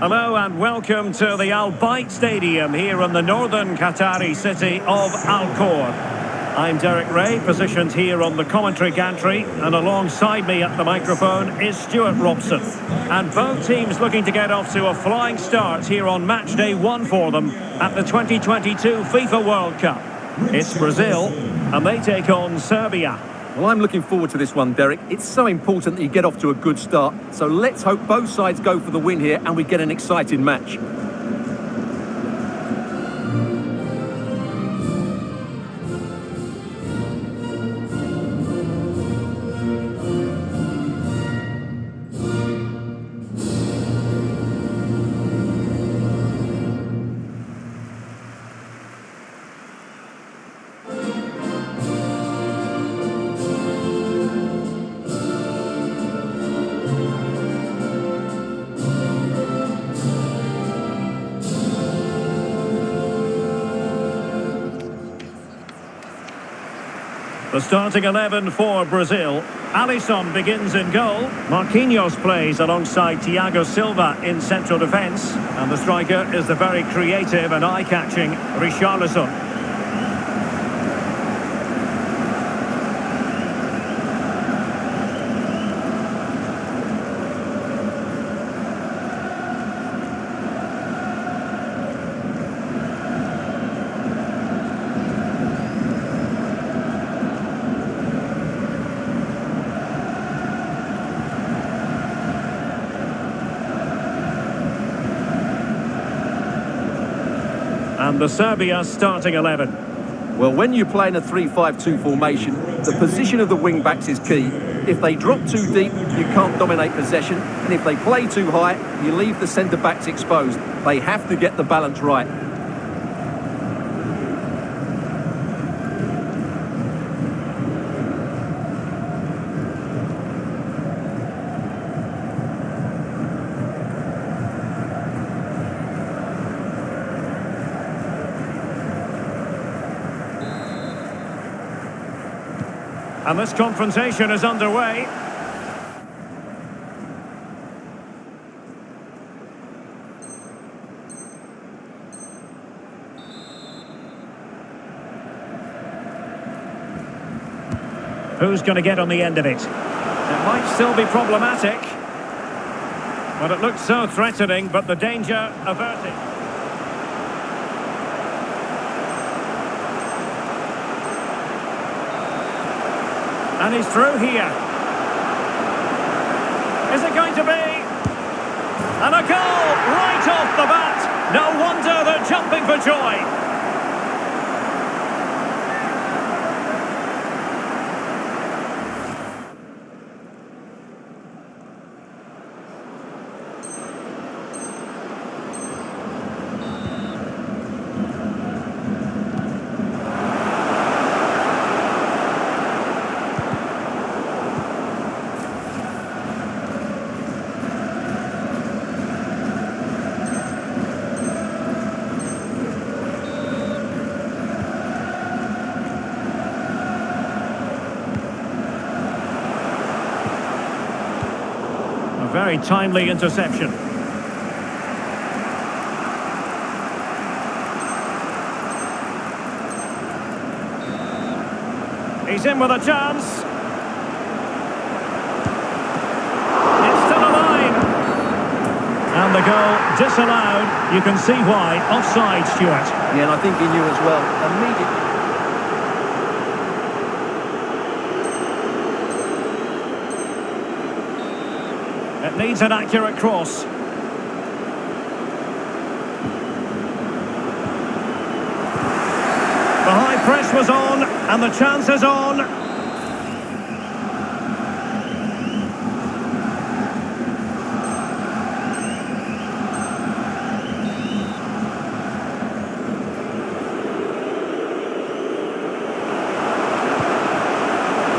Hello and welcome to the Al Bayt Stadium here in the northern Qatari city of Al Khor. I'm Derek Ray, positioned here on the commentary gantry, and alongside me at the microphone is Stuart Robson. And both teams looking to get off to a flying start here on match day 1 for them at the 2022 FIFA World Cup. It's Brazil, and they take on Serbia. Well, I'm looking forward to this one, Derek. It's so important that you get off to a good start. So let's hope both sides go for the win here and we get an exciting match. The starting 11 for Brazil. Alisson begins in goal. Marquinhos plays alongside Thiago Silva in central defence. And the striker is the very creative and eye-catching Richarlison. And the Serbia starting 11. Well, when you play in a 3-5-2 formation, the position of the wing-backs is key. If they drop too deep, you can't dominate possession. And if they play too high, you leave the centre-backs exposed. They have to get the balance right. And this confrontation is underway. Who's going to get on the end of it? It might still be problematic. But it looks so threatening, but the danger averted. And he's through here. Is it going to be? And a goal right off the bat. No wonder they're jumping for joy. Very timely interception. He's in with a chance. It's still alive. And the goal disallowed. You can see why. Offside, Stuart. Yeah, and I think he knew as well. Immediately. It needs an accurate cross. The high press was on, and the chance is on.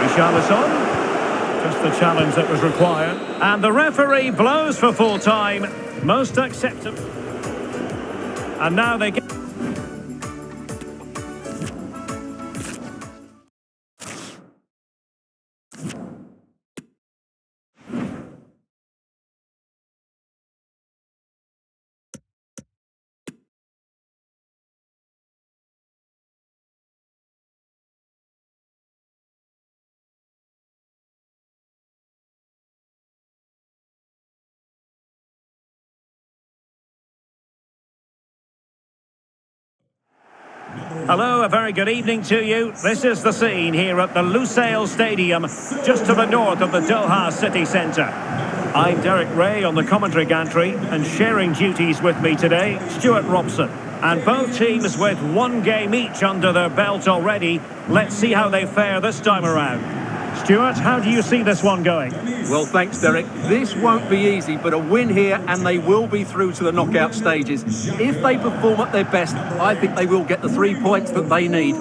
Richarlison. Just the challenge that was required. And the referee blows for full time. Most acceptable. And now they get... Hello, a very good evening to you. This is the scene here at the Lusail Stadium, just to the north of the Doha city centre. I'm Derek Ray on the commentary gantry, and sharing duties with me today, Stuart Robson. And both teams with one game each under their belt already. Let's see how they fare this time around. Stuart, how do you see this one going? Well, thanks, Derek. This won't be easy, but a win here and they will be through to the knockout stages. If they perform at their best, I think they will get the 3 points that they need.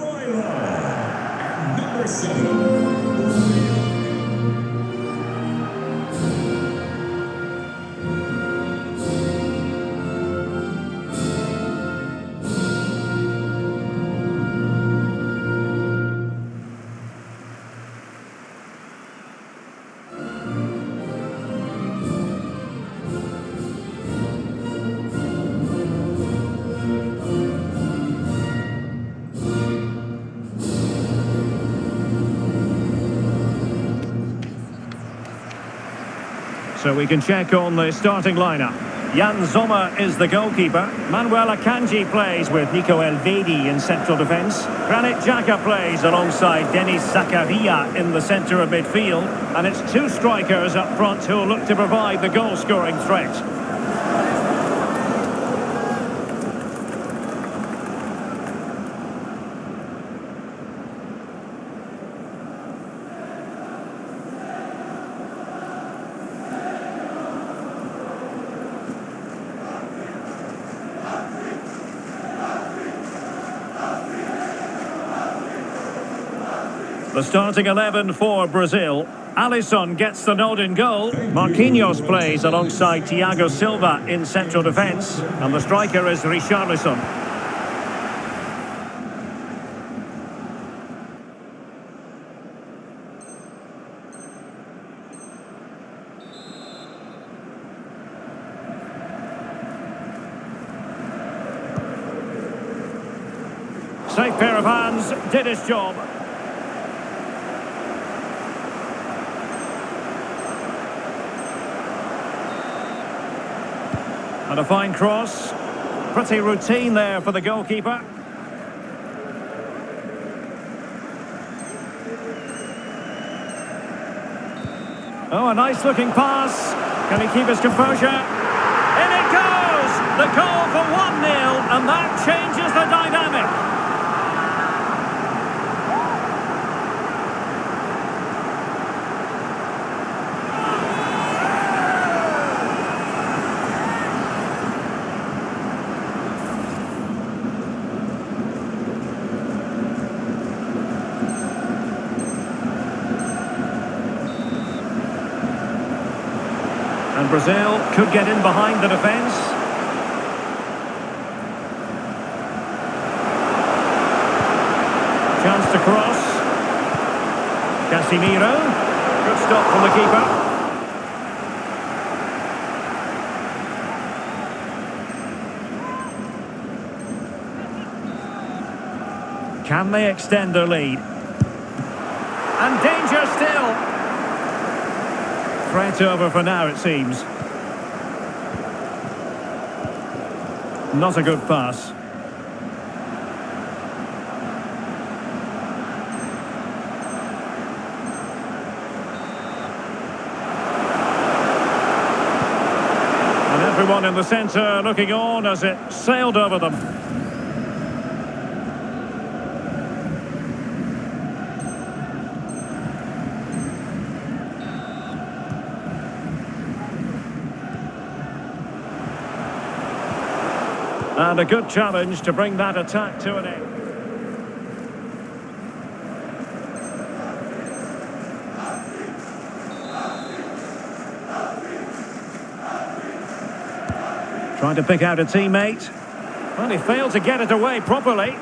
So we can check on the starting lineup. Jan Sommer is the goalkeeper. Manuel Akanji plays with Nico Elvedi in central defence. Granit Xhaka plays alongside Denis Zakaria in the centre of midfield. And it's two strikers up front who will look to provide the goal-scoring threat. The starting 11 for Brazil. Alisson gets the nod in goal. Marquinhos plays alongside Thiago Silva in central defence. And the striker is Richarlison. Safe pair of hands, did his job. And a fine cross. Pretty routine there for the goalkeeper. Oh, a nice looking pass. Can he keep his composure? In it goes! The goal for 1-0, and that changes the dynamic. And Brazil could get in behind the defence. Chance to cross. Casemiro. Good stop from the keeper. Can they extend their lead? And danger still. Threat over for now, it seems. Not a good pass. And everyone in the centre looking on as it sailed over them. And a good challenge to bring that attack to an end. Trying to pick out a teammate. Well, he failed to get it away properly.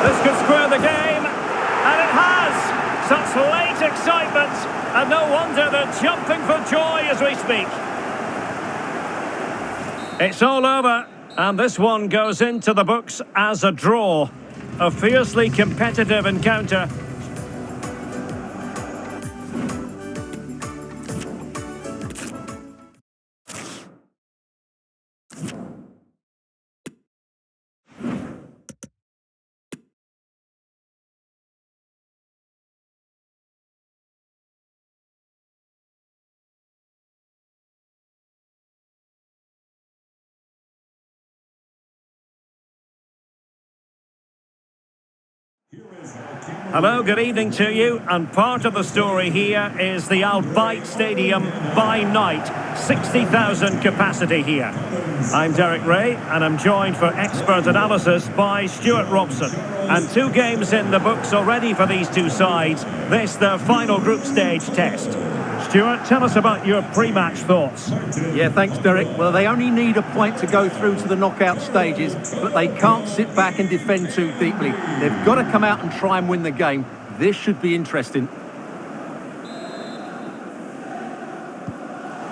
This could square the game, and it has! Such late excitement, and no wonder they're jumping for joy as we speak. It's all over, and this one goes into the books as a draw. A fiercely competitive encounter. Hello, good evening to you, and part of the story here is the Al Bayt Stadium by night. 60,000 capacity here. I'm Derek Ray, and I'm joined for expert analysis by Stuart Robson. And 2 games in the books already for these two sides. This, their final group stage test. Stuart, tell us about your pre-match thoughts. Yeah, thanks, Derek. Well, they only need a point to go through to the knockout stages, but they can't sit back and defend too deeply. They've got to come out and try and win the game. This should be interesting.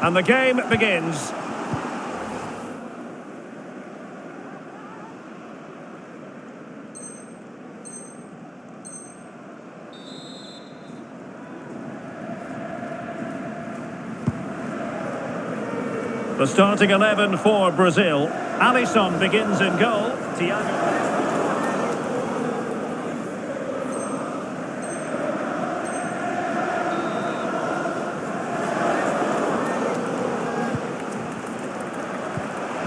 And the game begins. The starting 11 for Brazil. Alisson begins in goal. Thiago.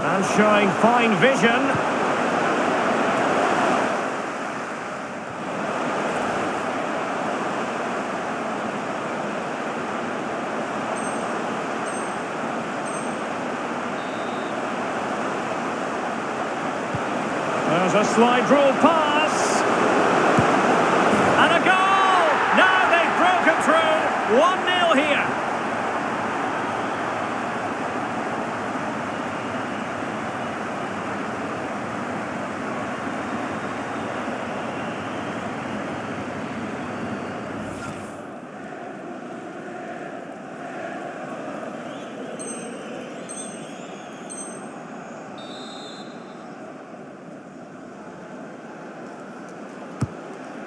And showing fine vision. There's a slide rule pass. And a goal! Now they've broken through. 1-0 here.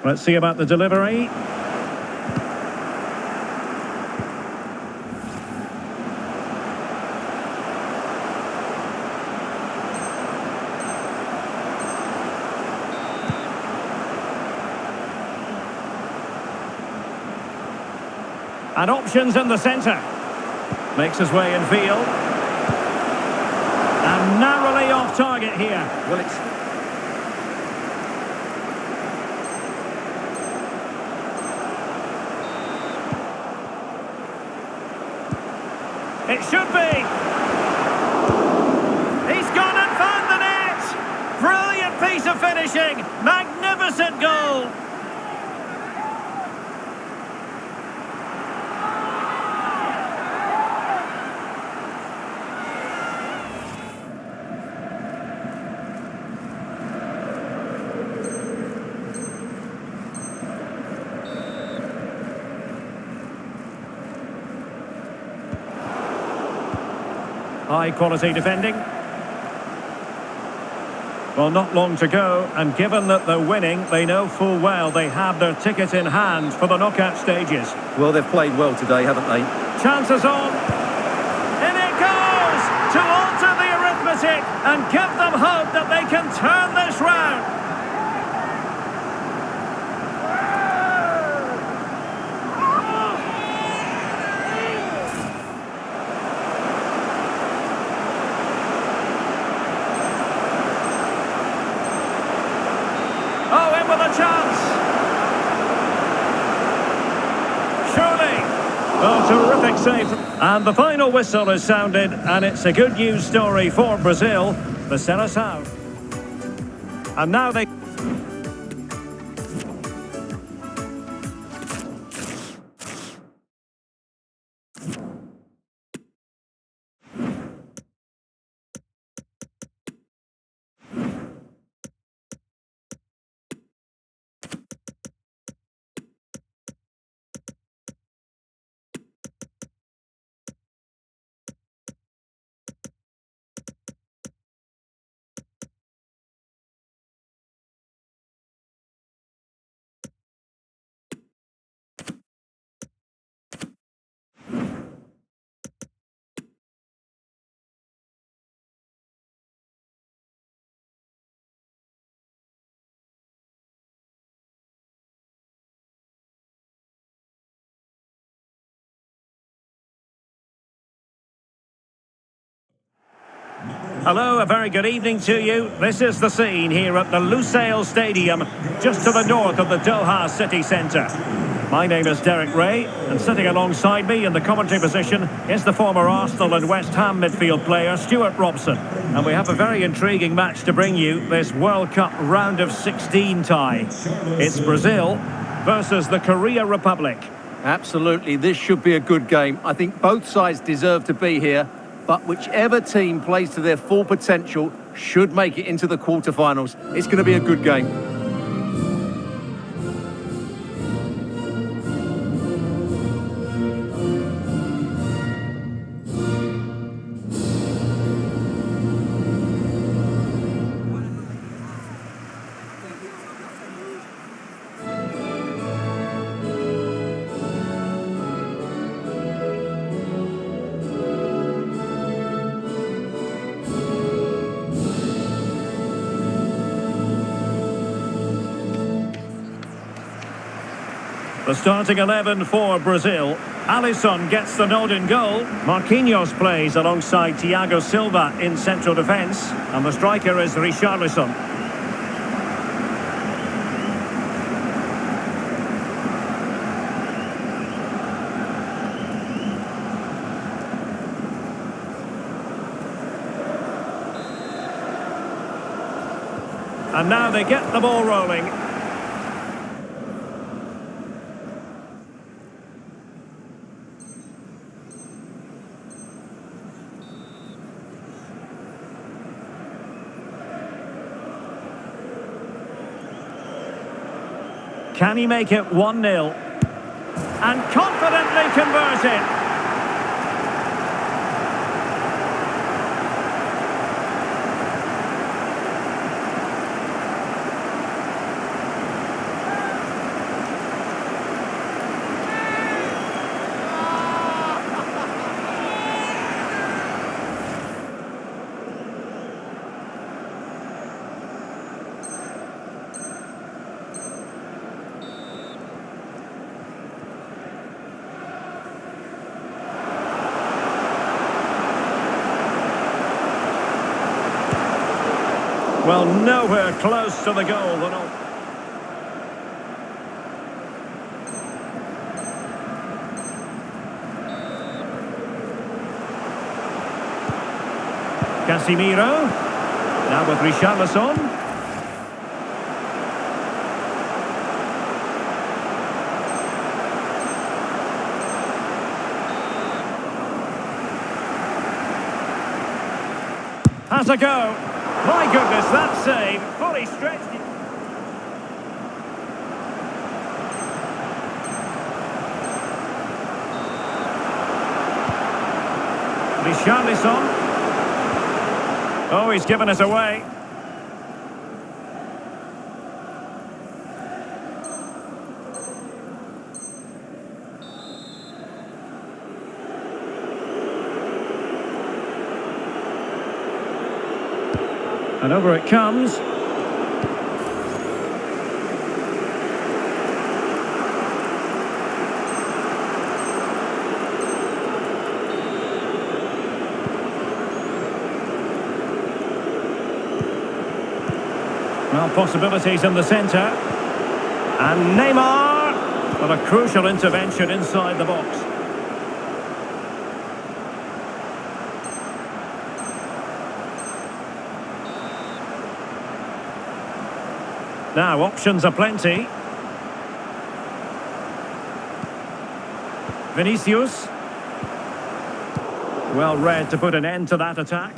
Let's see about the delivery. And options in the centre. Makes his way in field. And narrowly off target here. Well, it's... It should be. He's gone and found the net. Brilliant piece of finishing. Magnificent goal. High quality defending. Well, not long to go, and given that they're winning, they know full well they have their ticket in hand for the knockout stages. Well, they've played well today, haven't they? Chances on. In it goes! To alter the arithmetic and give them hope that they can turn this round. Oh, in with a chance. Surely. Oh, terrific save. And the final whistle is sounded, and it's a good news story for Brazil. The Seleção. And now they... Hello, a very good evening to you. This is the scene here at the Lusail Stadium, just to the north of the Doha city centre. My name is Derek Ray, and sitting alongside me in the commentary position is the former Arsenal and West Ham midfield player Stuart Robson. And we have a very intriguing match to bring you, this World Cup round of 16 tie. It's Brazil versus the Korea Republic. Absolutely, this should be a good game. I think both sides deserve to be here, but whichever team plays to their full potential should make it into the quarterfinals. It's going to be a good game. The starting 11 for Brazil. Alisson gets the nod in goal. Marquinhos plays alongside Thiago Silva in central defence. And the striker is Richarlison. And now they get the ball rolling. Can he make it 1-0? And confidently converted. Well, nowhere close to the goal. Casemiro. Now with Richarlison. Has a go. My goodness, that save, fully stretched. Richarlison. Oh, he's given us away. And over it comes. Well, possibilities in the centre. And Neymar. But a crucial intervention inside the box. Now, options are plenty. Vinicius. Well read to put an end to that attack.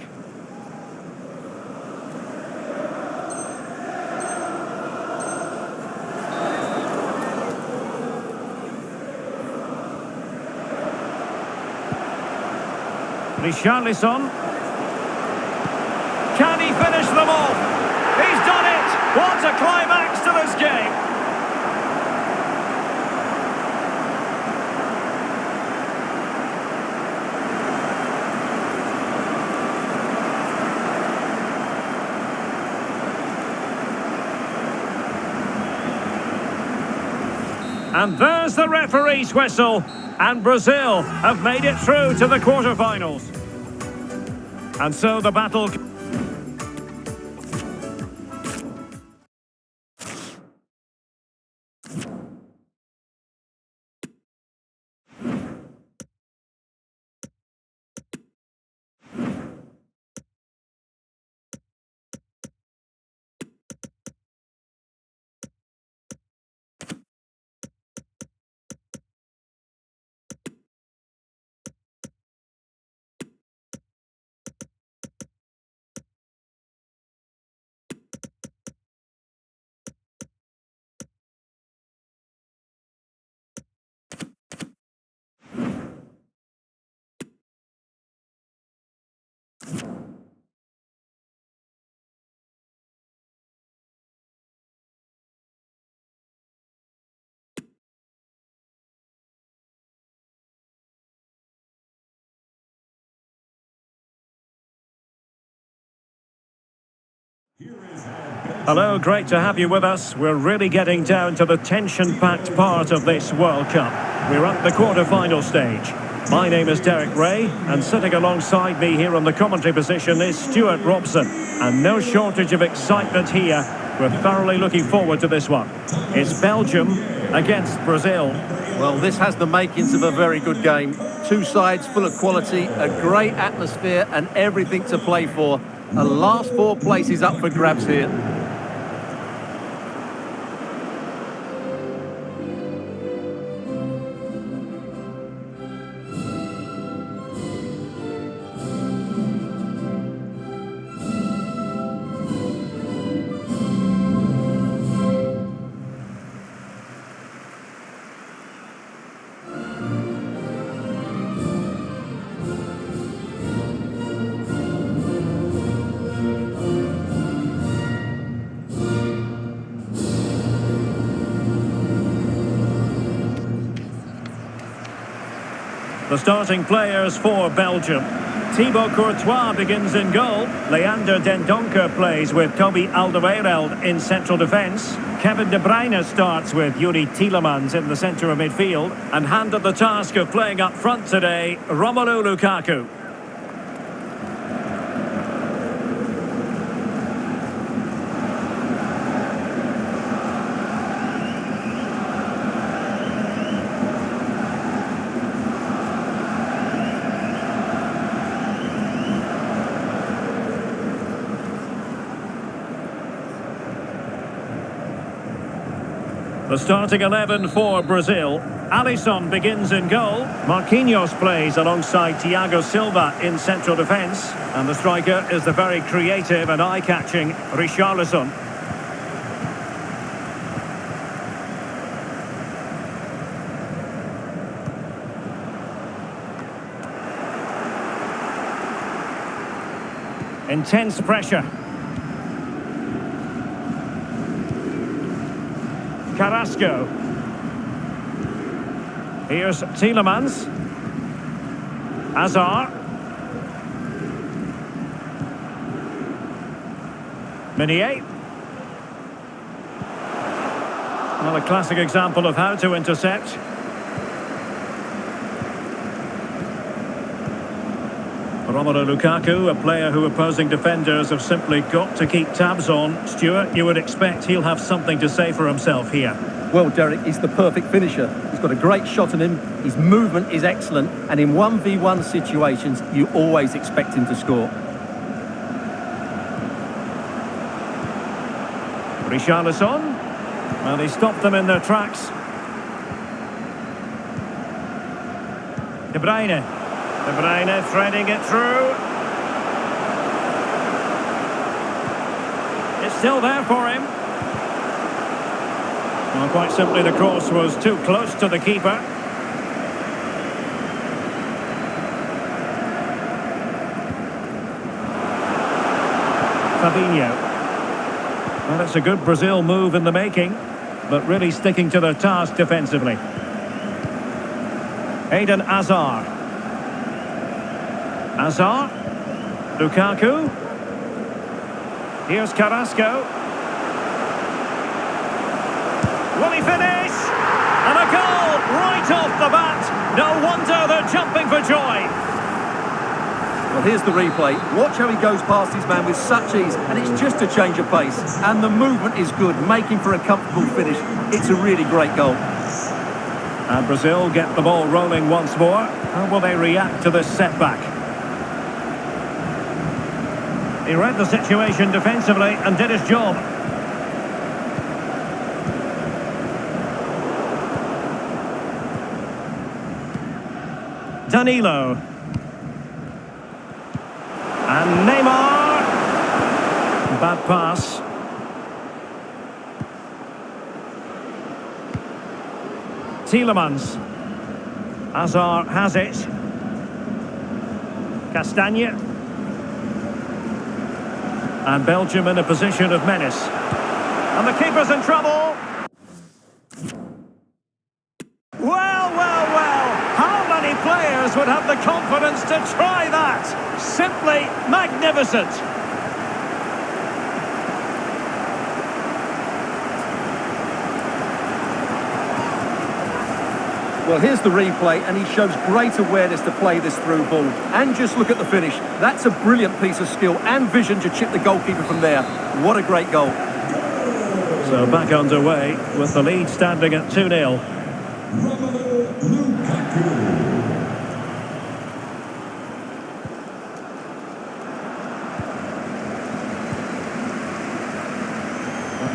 Richarlison. Can he finish them off? He's done it! What a climax to this game! And there's the referee's whistle. And Brazil have made it through to the quarterfinals. And so the battle... Hello, great to have you with us. We're really getting down to the tension-packed part of this World Cup. We're at the quarter-final stage. My name is Derek Ray, and sitting alongside me here on the commentary position is Stuart Robson. And no shortage of excitement here. We're thoroughly looking forward to this one. It's Belgium against Brazil. Well, this has the makings of a very good game. Two sides full of quality, a great atmosphere and everything to play for. The last four places up for grabs here. The starting players for Belgium. Thibaut Courtois begins in goal. Leander Dendoncker plays with Toby Alderweireld in central defence. Kevin De Bruyne starts with Yuri Tielemans in the centre of midfield. And handed the task of playing up front today, Romelu Lukaku. The starting 11 for Brazil. Alisson begins in goal. Marquinhos plays alongside Thiago Silva in central defence. And the striker is the very creative and eye-catching Richarlison. Intense pressure. Carrasco. Here's Tielemans. Hazard. Meunier. Well, a classic example of how to intercept. Romelu Lukaku, a player who opposing defenders have simply got to keep tabs on. Stuart, you would expect he'll have something to say for himself here. Well, Derek, he's the perfect finisher. He's got a great shot on him, his movement is excellent, and in 1v1 situations, you always expect him to score. Richarlison. Well, he stopped them in their tracks. De Bruyne. De Bruyne threading it through. It's still there for him. Well, quite simply, the cross was too close to the keeper. Fabinho. Well, it's a good Brazil move in the making, but really sticking to their task defensively. Eden Hazard. Hazard, Lukaku, here's Carrasco. Will he finish? And a goal right off the bat. No wonder they're jumping for joy. Well, here's the replay. Watch how he goes past his man with such ease, and it's just a change of pace. And the movement is good, making for a comfortable finish. It's a really great goal. And Brazil get the ball rolling once more. How will they react to this setback? He read the situation defensively and did his job. Danilo. And Neymar. Bad pass. Tielemans. Hazard has it. Castagne. And Belgium in a position of menace. And the keeper's in trouble. Well. How many players would have the confidence to try that? Simply magnificent. Well, here's the replay, and he shows great awareness to play this through ball. And just look at the finish. That's a brilliant piece of skill and vision to chip the goalkeeper from there. What a great goal. So back underway with the lead standing at 2-0.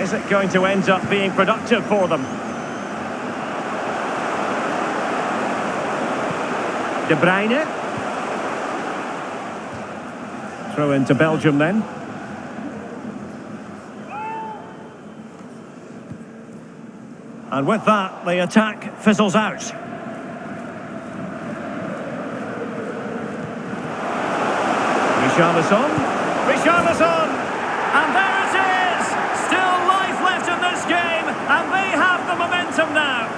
Is it going to end up being productive for them? De Bruyne. Throw into Belgium then. And with that, the attack fizzles out. Richarlison! And there it is! Still life left in this game, and they have the momentum now.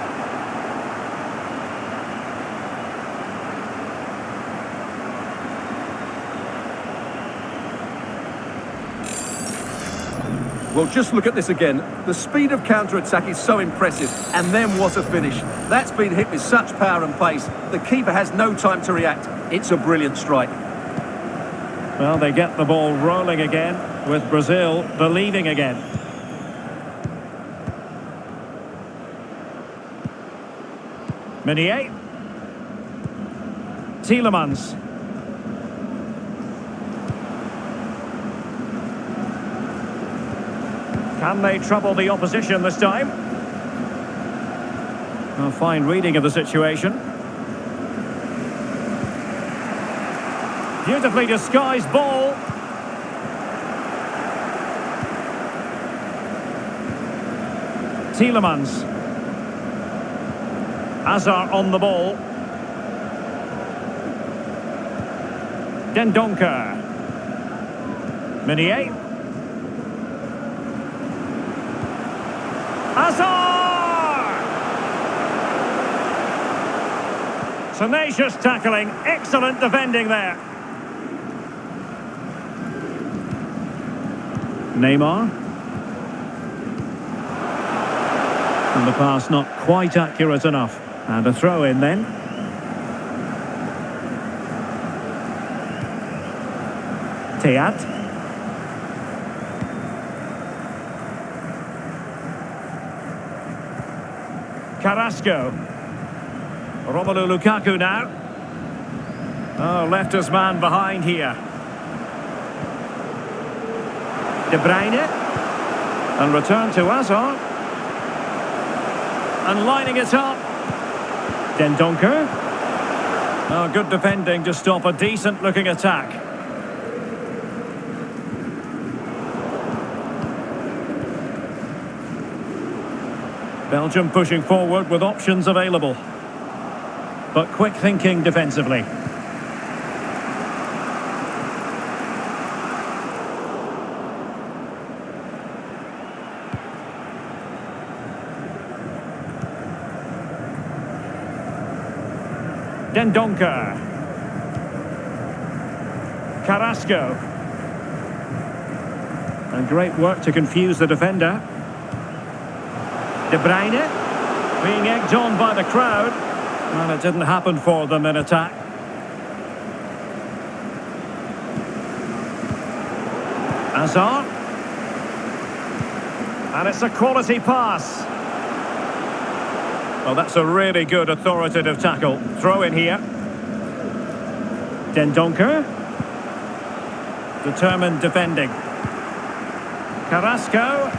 Well, just look at this again. The speed of counter-attack is so impressive, and then what a finish. That's been hit with such power and pace. The keeper has no time to react. It's a brilliant strike. Well, they get the ball rolling again, with Brazil believing again. Meunier. Tielemans. Can they trouble the opposition this time? A fine reading of the situation. Beautifully disguised ball. Tielemans. Hazard on the ball. Dendoncker. Meunier. Hazard! Tenacious tackling, excellent defending there. Neymar. And the pass not quite accurate enough. And a throw in then. Teat. Carrasco. Romelu Lukaku now. Oh, left his man behind here. De Bruyne. And return to Hazard. And lining it up. Dendoncker. Oh, good defending to stop a decent-looking attack. Belgium pushing forward with options available. But quick thinking defensively. Dendoncker. Carrasco. And great work to confuse the defender. De Bruyne. Being egged on by the crowd. And it didn't happen for them in attack. Hazard. And it's a quality pass. Well, that's a really good authoritative tackle. Throw in here. Dendoncker. Determined defending. Carrasco.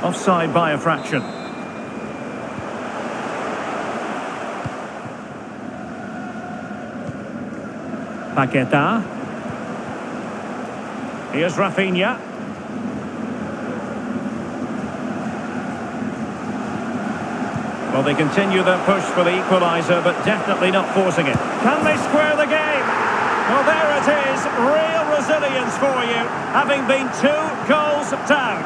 Offside by a fraction. Paqueta. Here's Rafinha. Well, they continue their push for the equaliser, but definitely not forcing it. Can they square the game? Well, there it is. Real resilience for you, having been 2 goals down.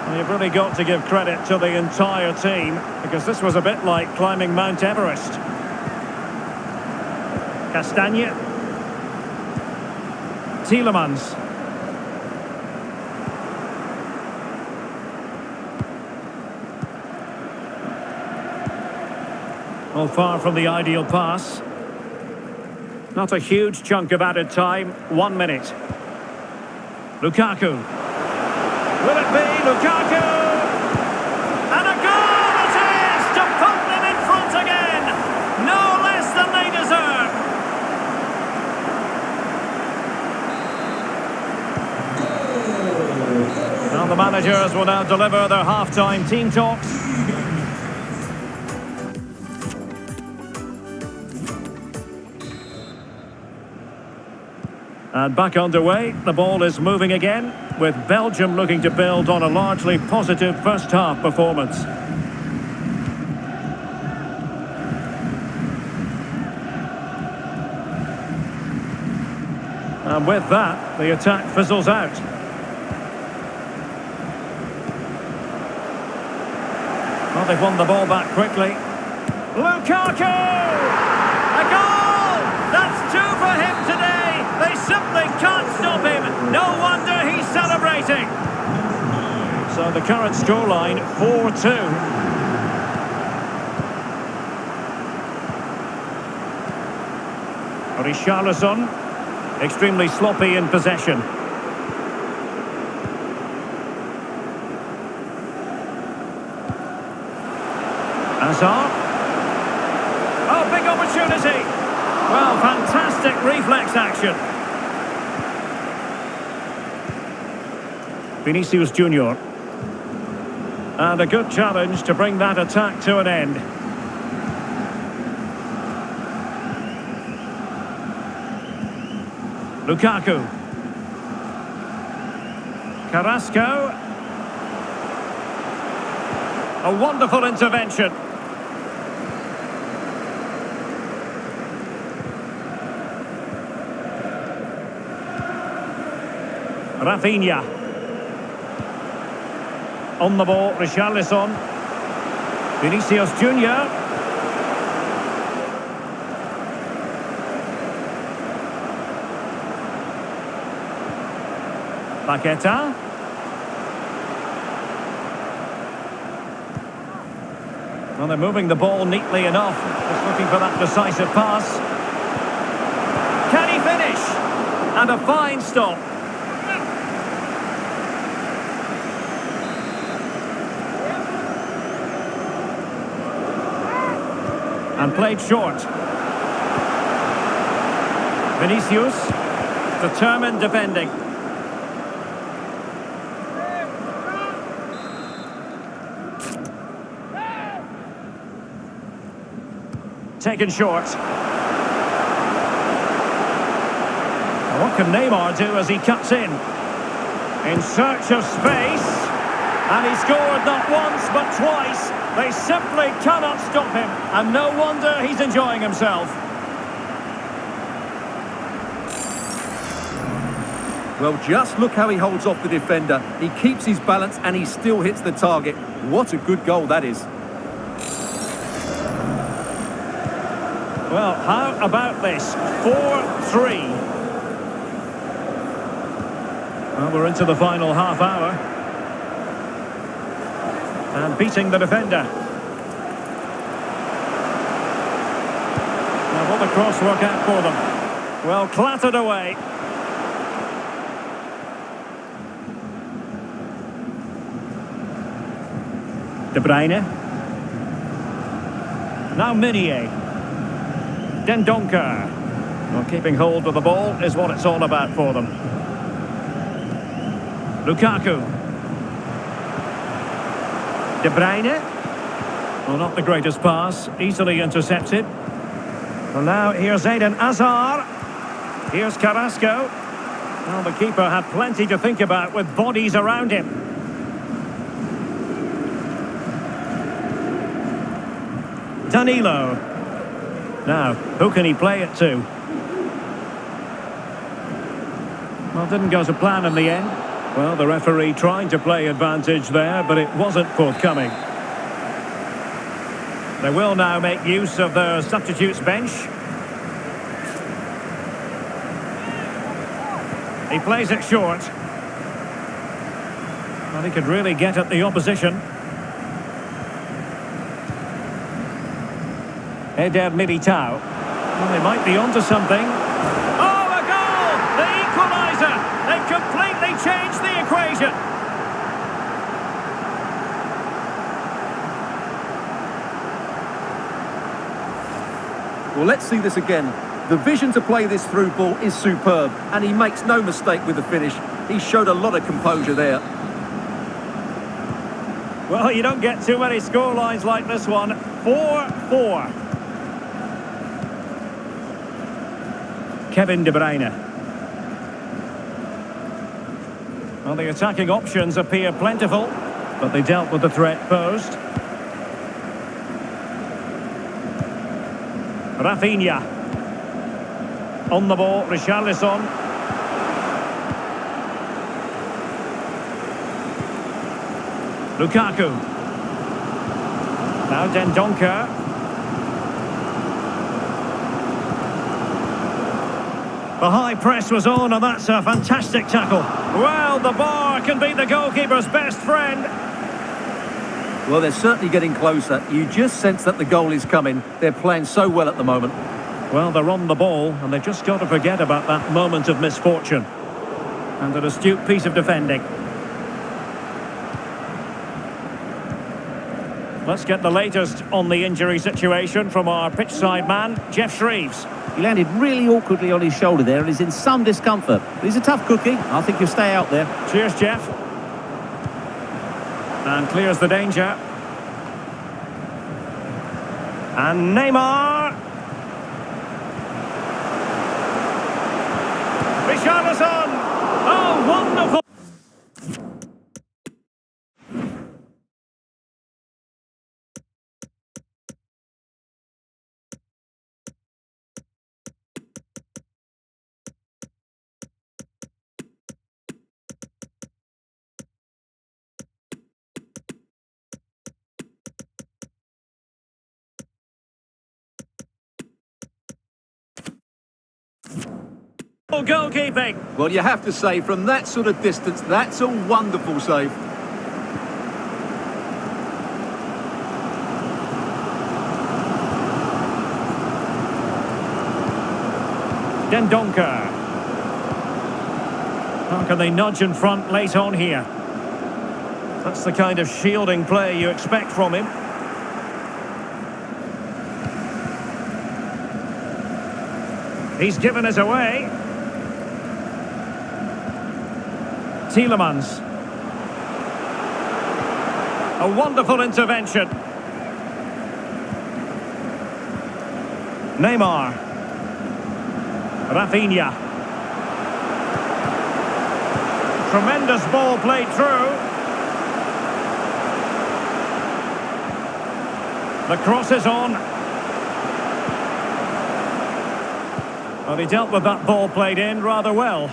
Well, you've really got to give credit to the entire team, because this was a bit like climbing Mount Everest. Castagne. Tielemans. Well, far from the ideal pass. Not a huge chunk of added time. 1 minute. Lukaku. Will it be Lukaku? And a goal it is to put them in front again. No less than they deserve. Well, the managers will now deliver their half-time team talks. And back underway, the ball is moving again, with Belgium looking to build on a largely positive first-half performance. And with that, the attack fizzles out. Well, they've won the ball back quickly. Lukaku! A goal! That's 2 for him today! They simply can't stop him. No wonder he's celebrating. So the current scoreline, 4-2. Richarlison, extremely sloppy in possession. Hazard. Oh, big opportunity. Well, fantastic reflex action. Vinicius Junior. And a good challenge to bring that attack to an end. Lukaku. Carrasco. A wonderful intervention. Rafinha. On the ball, Richarlison. Vinicius Junior. Paqueta. Well, they're moving the ball neatly enough. Just looking for that decisive pass. Can he finish? And a fine stop. And played short. Vinicius, determined defending. Taken short. Now what can Neymar do as he cuts in? In search of space. And he scored not once but twice. They simply cannot stop him. And no wonder he's enjoying himself. Well, just look how he holds off the defender. He keeps his balance and he still hits the target. What a good goal that is. Well, how about this? 4-3. Well, we're into the final half hour. And beating the defender. Now, will the cross work out for them? Well, clattered away. De Bruyne. Now Meunier. Dendoncker. Well, keeping hold of the ball is what it's all about for them. Lukaku. De Bruyne. Well, not the greatest pass. Easily intercepted. Well, now here's Eden Hazard. Here's Carrasco. Well, the keeper had plenty to think about with bodies around him. Danilo. Now, who can he play it to? Well, didn't go to plan in the end. Well, the referee trying to play advantage there, but it wasn't forthcoming. They will now make use of their substitutes bench. He plays it short. Well, he could really get at the opposition. Eder Militao. Well, they might be onto something. Oh, a goal! The equaliser! They've completely changed the equation. Well, let's see this again. The vision to play this through ball is superb, and he makes no mistake with the finish. He showed a lot of composure there. Well, you don't get too many scorelines like this one. 4-4. Kevin De Bruyne. Well, the attacking options appear plentiful, but they dealt with the threat posed. Rafinha. On the ball, Richarlison. Lukaku. Now Dendoncker. The high press was on, and that's a fantastic tackle. Well, the bar can be the goalkeeper's best friend. Well, they're certainly getting closer. You just sense that the goal is coming. They're playing so well at the moment. Well, they're on the ball, and they've just got to forget about that moment of misfortune. And an astute piece of defending. Let's get the latest on the injury situation from our pitchside man, Jeff Shreves. He landed really awkwardly on his shoulder there and is in some discomfort. But he's a tough cookie. I think he'll stay out there. Cheers, Jeff. And clears the danger. And Neymar. Richarlison. Oh, wonderful. Goalkeeping. Well, you have to say, from that sort of distance, that's a wonderful save. Dendoncker. How can they nudge in front late on here? That's the kind of shielding play you expect from him. He's given us away. Tielemans. A wonderful intervention. Neymar. Rafinha. Tremendous ball played through. The cross is on. Well, he dealt with that ball played in rather well.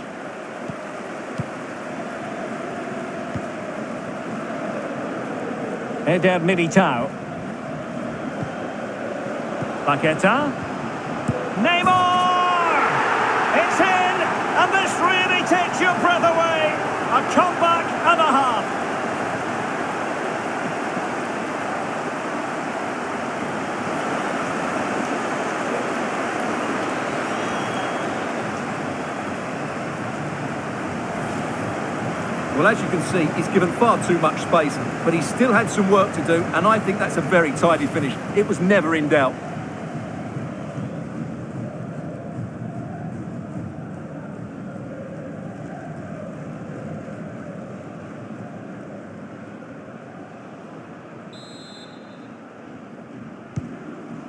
Eder Militao. Paqueta. Neymar! It's in! And this really takes your breath away. A comeback and a half. Well, as you can see, he's given far too much space, but he still had some work to do, and I think that's a very tidy finish. It was never in doubt.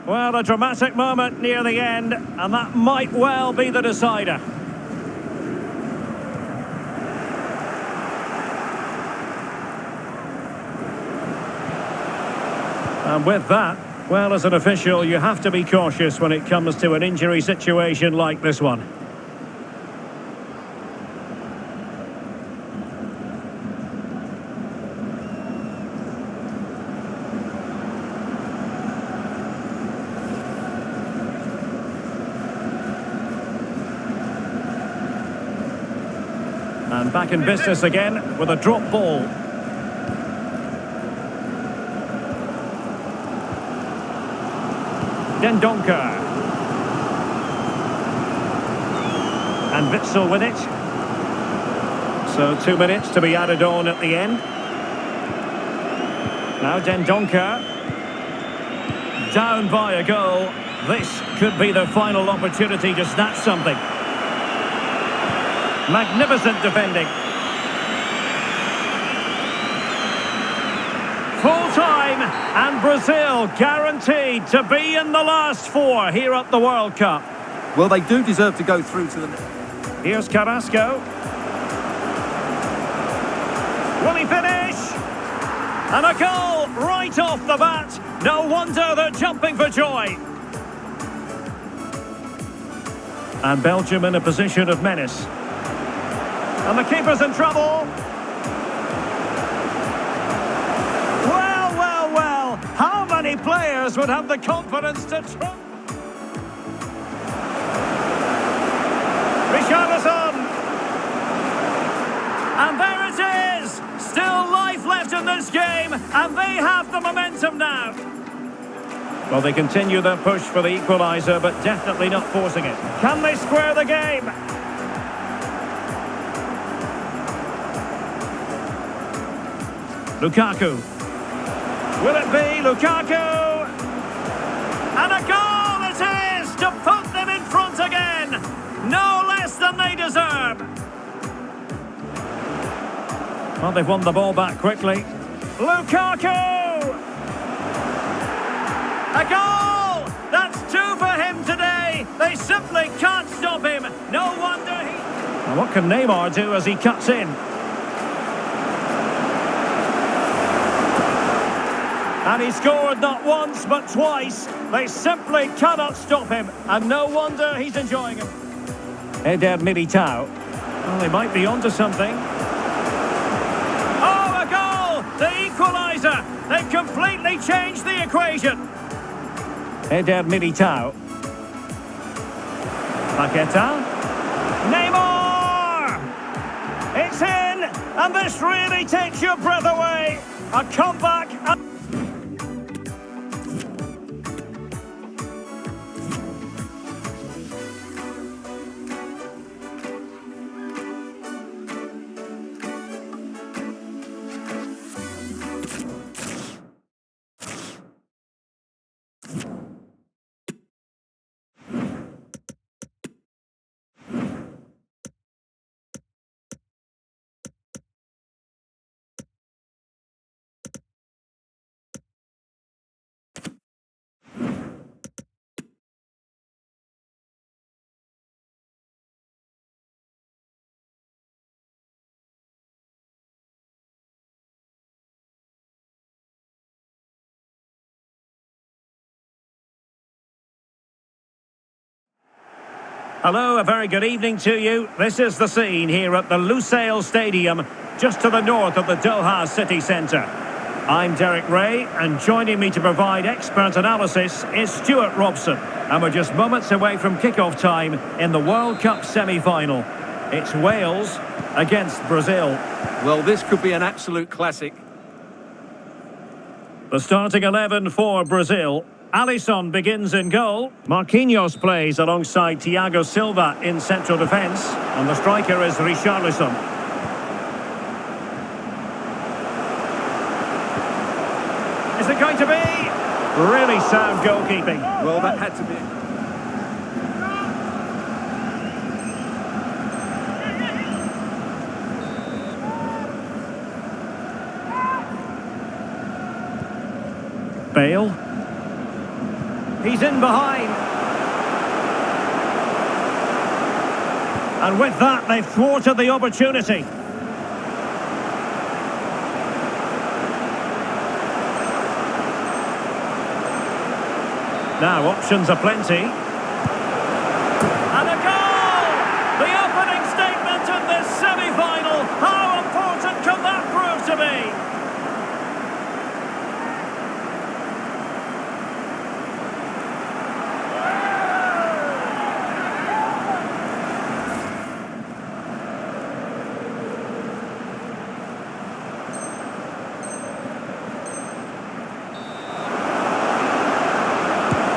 Well, a dramatic moment near the end, and that might well be the decider. And with that, Well, as an official, you have to be cautious when it comes to an injury situation like this one. And back in business again with a drop ball. Dendoncker. And Witsel with it. So 2 minutes to be added on at the end. Now Dendoncker. Down by a goal. This could be the final opportunity to snatch something. Magnificent defending. Full time, and Brazil guaranteed to be in the last four here at the World Cup. Well, they do deserve to go through to the... Here's Carrasco. Will he finish? And a goal right off the bat. No wonder they're jumping for joy. And Belgium in a position of menace. And the keeper's in trouble. Well, how many players would have the confidence to try? Richarlison. And there it is. Still life left in this game, and they have the momentum now. Well, they continue their push for the equaliser, but definitely not forcing it. Can they square the game? Lukaku. Will it be Lukaku? And a goal it is to put them in front again. No less than they deserve. Well, they've won the ball back quickly. Lukaku! A goal! That's two for him today. They simply can't stop him. No wonder he... Now what can Neymar do as he cuts in? And he scored not once, but twice. They simply cannot stop him. And no wonder he's enjoying it. Eder Militao. Well, they might be onto something. Oh, a goal! The equaliser! They've completely changed the equation. Eder Militao. Paqueta. Neymar! It's in! And this really takes your breath away. A comeback... Hello, a very good evening to you. This is the scene here at the Lusail Stadium, just to the north of the Doha city centre. I'm Derek Ray, and joining me to provide expert analysis is Stuart Robson. And we're just moments away from kick-off time in the World Cup semi-final. It's Wales against Brazil. Well, this could be an absolute classic. The starting 11 for Brazil. Alisson begins in goal. Marquinhos plays alongside Thiago Silva in central defence. And the striker is Richarlison. Is it going to be? Really sound goalkeeping. Well, that had to be... Bale. He's in behind. And with that, they've thwarted the opportunity. Now, options are plenty. And a goal! The opening statement in this semi-final. How important can that prove to be?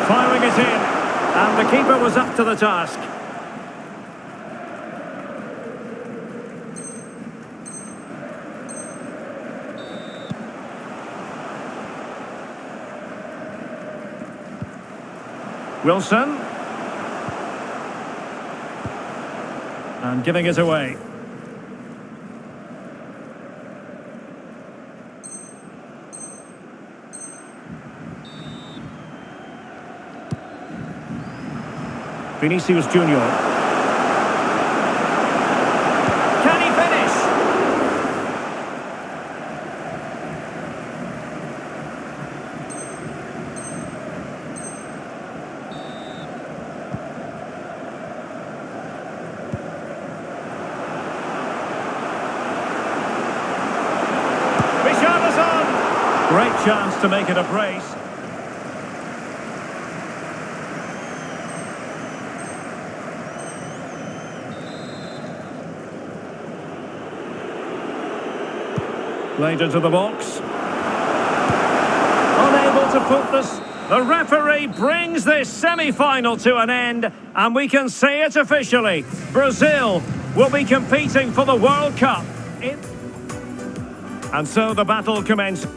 Firing it in, and the keeper was up to the task. Wilson. And giving it away. Vinicius Junior. Can he finish? Richarlison! Great chance to make it a brace. Played into the box. Unable to put this. The referee brings this semi-final to an end, and we can say it officially. Brazil will be competing for the World Cup. And so the battle commences.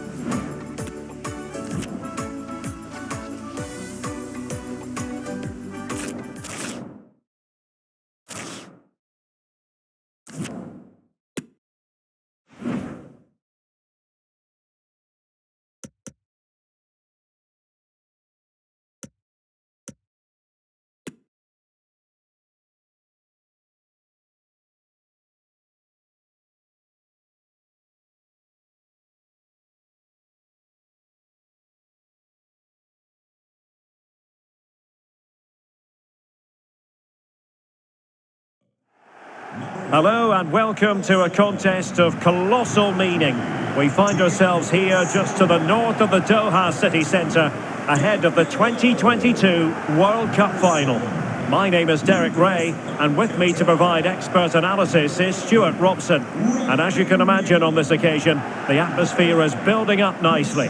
Hello and welcome to a contest of colossal meaning. We find ourselves here just to the north of the Doha city centre, ahead of the 2022 World Cup final. My name is Derek Ray, and with me to provide expert analysis is Stuart Robson. And as you can imagine on this occasion, the atmosphere is building up nicely.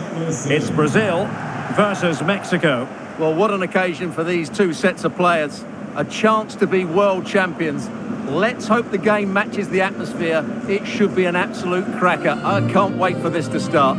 It's Brazil versus Mexico. Well, what an occasion for these two sets of players. A chance to be world champions. Let's hope the game matches the atmosphere. It should be an absolute cracker. I can't wait for this to start.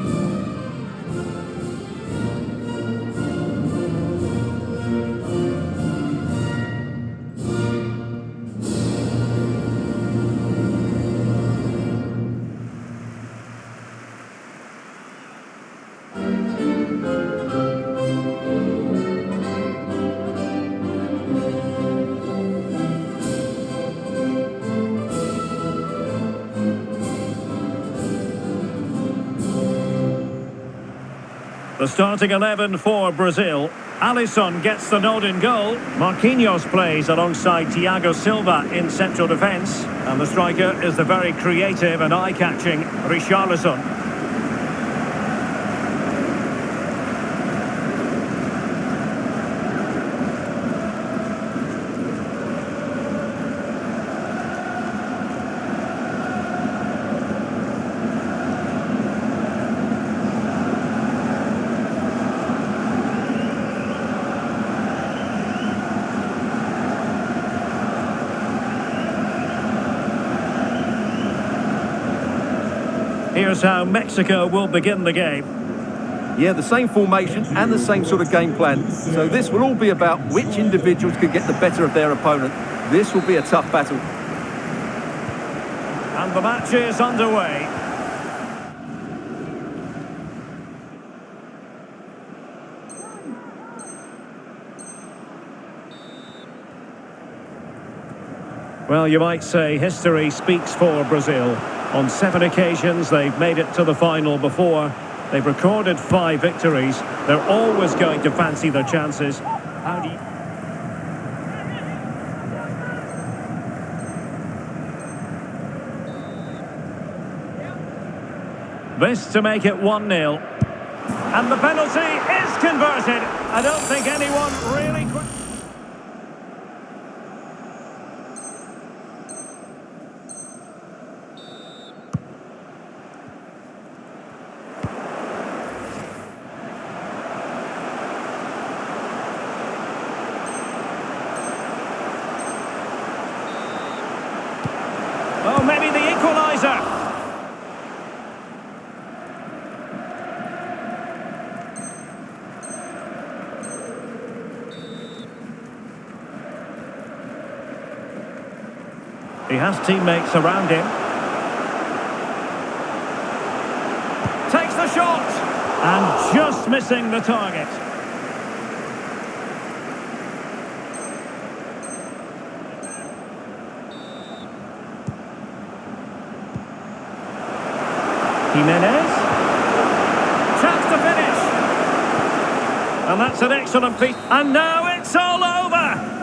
The starting 11 for Brazil. Alisson gets the nod in goal. Marquinhos plays alongside Thiago Silva in central defence. And the striker is the very creative and eye-catching Richarlison. Here's how Mexico will begin the game. Yeah, the same formation and the same sort of game plan. So this will all be about which individuals can get the better of their opponent. This will be a tough battle. And the match is underway. Well, you might say history speaks for Brazil. On 7 occasions, they've made it to the final before. They've recorded 5 victories. They're always going to fancy their chances. How do you... This to make it 1-0. And the penalty is converted. I don't think anyone really... Oh, maybe the equaliser. He has teammates around him. Takes the shot. And just missing the target. Jimenez. Chance to finish. And that's an excellent piece. And now it's all over.